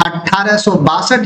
1862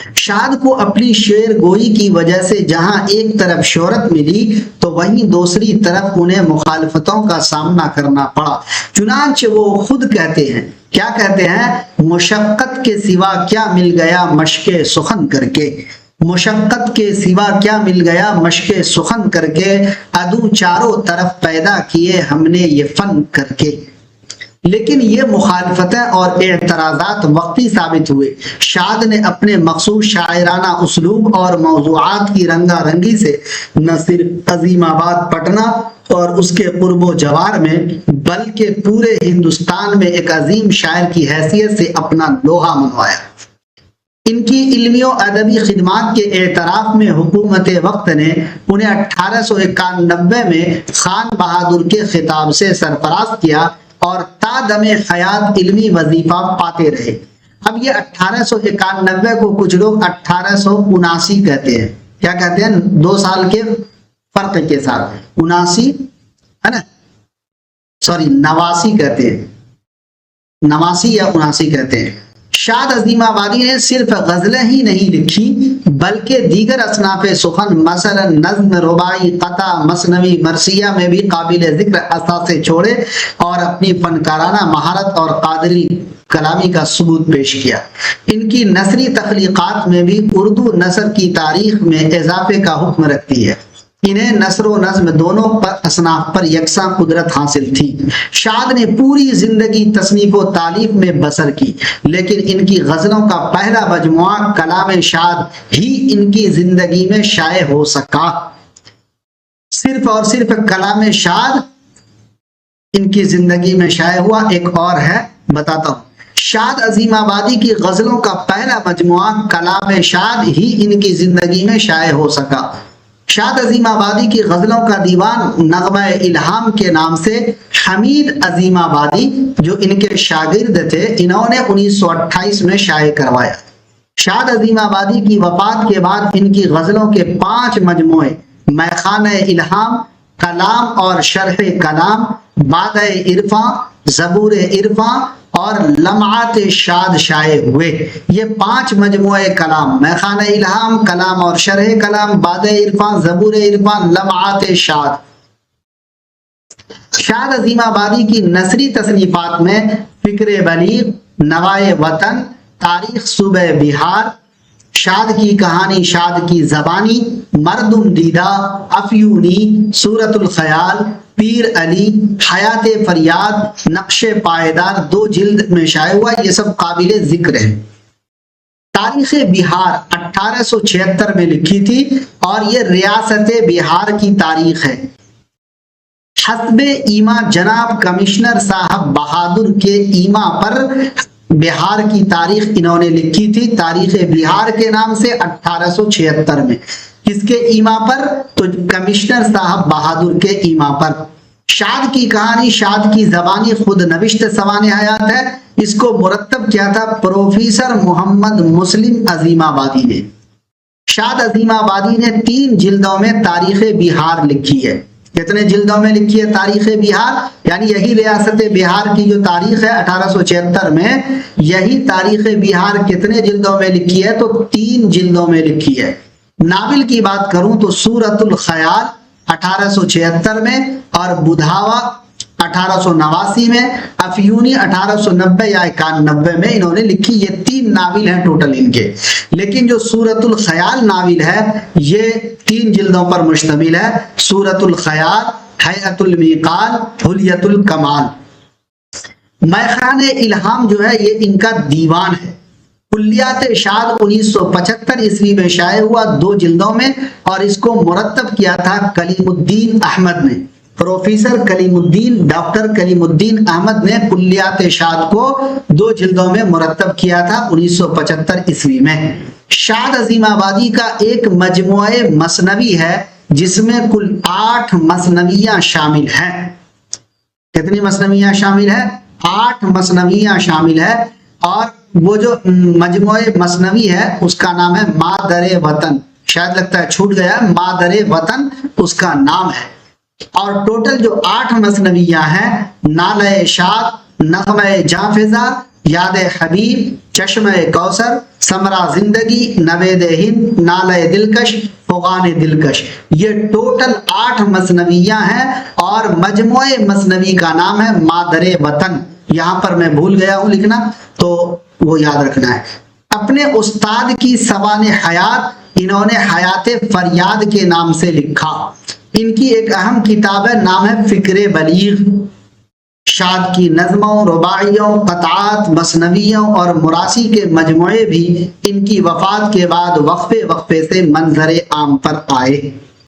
شاد کو اپنی شعر گوئی کی وجہ سے جہاں ایک طرف شہرت ملی تو وہیں دوسری طرف انہیں مخالفتوں کا سامنا کرنا پڑا۔ چنانچہ وہ خود کہتے ہیں، کیا کہتے ہیں؟ مشقت کے سوا کیا مل گیا مشق سخن کر کے، مشقت کے سوا کیا مل گیا مشق سخن کر کے، عدو چاروں طرف پیدا کیے ہم نے یہ فن کر کے۔ لیکن یہ مخالفتیں اور اعتراضات وقتی ثابت ہوئے۔ شاد نے اپنے مخصوص شاعرانہ اسلوب اور موضوعات کی رنگا رنگی سے نہ صرف عظیم آباد پٹنہ اور اس کے قرب و جوار میں بلکہ پورے ہندوستان میں ایک عظیم شاعر کی حیثیت سے اپنا لوہا منوایا۔ ان کی علمی و ادبی خدمات کے اعتراف میں حکومت وقت نے انہیں 1891 میں خان بہادر کے خطاب سے سرفراز کیا اور تا دم حیات علمی وظیفہ پاتے رہے۔ اب یہ 1891 کو کچھ لوگ 1879 کہتے ہیں۔ کیا کہتے ہیں؟ 2 سال کے فرق کے ساتھ 79 ہے نا، سوری 89 کہتے ہیں، 89 یا 79 کہتے ہیں۔ شاد عظیم آبادی نے صرف غزلیں ہی نہیں لکھی بلکہ دیگر اصناف سخن مثلا نظم، رباعی، قطع، مثنوی، مرثیہ میں بھی قابل ذکر اثاثے چھوڑے اور اپنی فنکارانہ مہارت اور قادری کلامی کا ثبوت پیش کیا۔ ان کی نثری تخلیقات میں بھی اردو نثر کی تاریخ میں اضافے کا حکم رکھتی ہے۔ انہیں نثر و نظم دونوں پر اصناف پر یکساں قدرت حاصل تھی۔ شاد نے پوری زندگی تصنیف و تالیف میں بسر کی، لیکن ان کی غزلوں کا پہلا مجموعہ کلام شاد ہی ان کی زندگی میں شائع ہو سکا۔ صرف اور صرف کلام شاد ان کی زندگی میں شائع ہوا۔ ایک اور ہے، بتاتا ہوں۔ شاد عظیم آبادی کی غزلوں کا پہلا مجموعہ کلام شاد ہی ان کی زندگی میں شائع ہو سکا۔ شاد عظیم آبادی کی غزلوں کا دیوان نغمہ الہام کے نام سے حمید عظیم آبادی جو ان کے شاگرد تھے، انہوں نے 1928 میں شائع کروایا۔ شاد عظیم آبادی کی وفات کے بعد ان کی غزلوں کے 5 مجموعے میخانہ الہام، کلام اور شرح کلام، بادہ عرفاں، زبور عرفاں اور لمعات شاد شائع ہوئے۔ یہ 5 مجموعے کلام، میخانہ الہام، کلام اور شرح کلام، بادہ عرفاں، زبور عرفاں، لمعات شاد۔ شاد عظیم آبادی کی نثری تصنیفات میں فکر بلیغ، نوائے وطن، تاریخ صوبہ بہار، شاد کی کہانی، شاد کی زبانی، مردم دیدہ، افیونی، سورت الخیال، پیر علی، حیات فریاد، نقش پائیدار 2 جلد میں شائع ہوا۔ یہ سب قابل ذکر ہے۔ تاریخ بہار 1876 میں لکھی تھی اور یہ ریاست بہار کی تاریخ ہے۔ حسب ایما جناب کمشنر صاحب بہادر کے ایما پر بہار کی تاریخ انہوں نے لکھی تھی، تاریخ بہار کے نام سے 1876 میں۔ کس کے ایما پر؟ تو کمشنر صاحب بہادر کے ایما پر۔ شاد کی کہانی، شاد کی زبانی خود نوشت سوانح حیات ہے۔ اس کو مرتب کیا تھا پروفیسر محمد مسلم عظیم آبادی نے۔ شاد عظیم آبادی نے 3 جلدوں میں تاریخ بہار لکھی ہے۔ کتنے جلدوں میں لکھی ہے تاریخ بہار؟ یعنی یہی ریاست بہار کی جو تاریخ ہے 1876 میں، یہی تاریخ بہار کتنے جلدوں میں لکھی ہے؟ تو 3 جلدوں میں لکھی ہے۔ ناول کی بات کروں تو سورت الخیال 1876 میں اور بدھاوا 1889 میں، افیونی 1890 یا 91 میں انہوں نے لکھی۔ یہ 3 ناول ہیں ٹوٹل ان کے۔ لیکن جو سورت الخیال ناول ہے یہ 3 جلدوں پر مشتمل ہے۔ سورت الخیال، حیات المیقال، حلیت الکمال۔ میخانہ الہام جو ہے یہ ان کا دیوان ہے۔ کلیات شاد 1975 عیسوی میں شائع ہوا 2 جلدوں میں، اور اس کو مرتب کیا تھا کلیم الدین احمد نے۔ پروفیسر کلیم الدین، ڈاکٹر کلیم الدین احمد نے کلیات شاد کو 2 جلدوں میں مرتب کیا تھا 1975 عیسوی میں۔ شاد عظیم آبادی کا ایک مجموعہ مثنوی ہے جس میں کل 8 مثنویاں شامل ہیں۔ کتنی مثنویاں شامل ہیں؟ 8 مثنویاں شامل ہے، اور وہ جو مجموعہ مثنوی ہے اس کا نام ہے مادر وطن۔ شاید لگتا ہے چھوٹ گیا، مادر وطن اس کا نام ہے۔ اور ٹوٹل جو 8 مثنویاں ہیں، نالہ شاد، نغمہ جاں فضا، یاد حبیب، چشمہ کوثر، ثمرہ زندگی، نوید ہند، نالہ دلکش، فغان دلکش، یہ ٹوٹل 8 مثنویاں ہیں اور مجموعہ مثنوی کا نام ہے مادر وطن۔ یہاں پر میں بھول گیا ہوں لکھنا تو وہ یاد رکھنا ہے۔ اپنے استاد کی سوانح حیات انہوں نے حیات فریاد کے نام سے لکھا۔ ان کی ایک اہم کتاب ہے، نام ہے فکر بلیغ۔ شاد کی نظموں، رباعیوں، قطعات، مثنویوں اور مراثی کے مجموعے بھی ان کی وفات کے بعد وقفے وقفے سے منظر عام پر آئے۔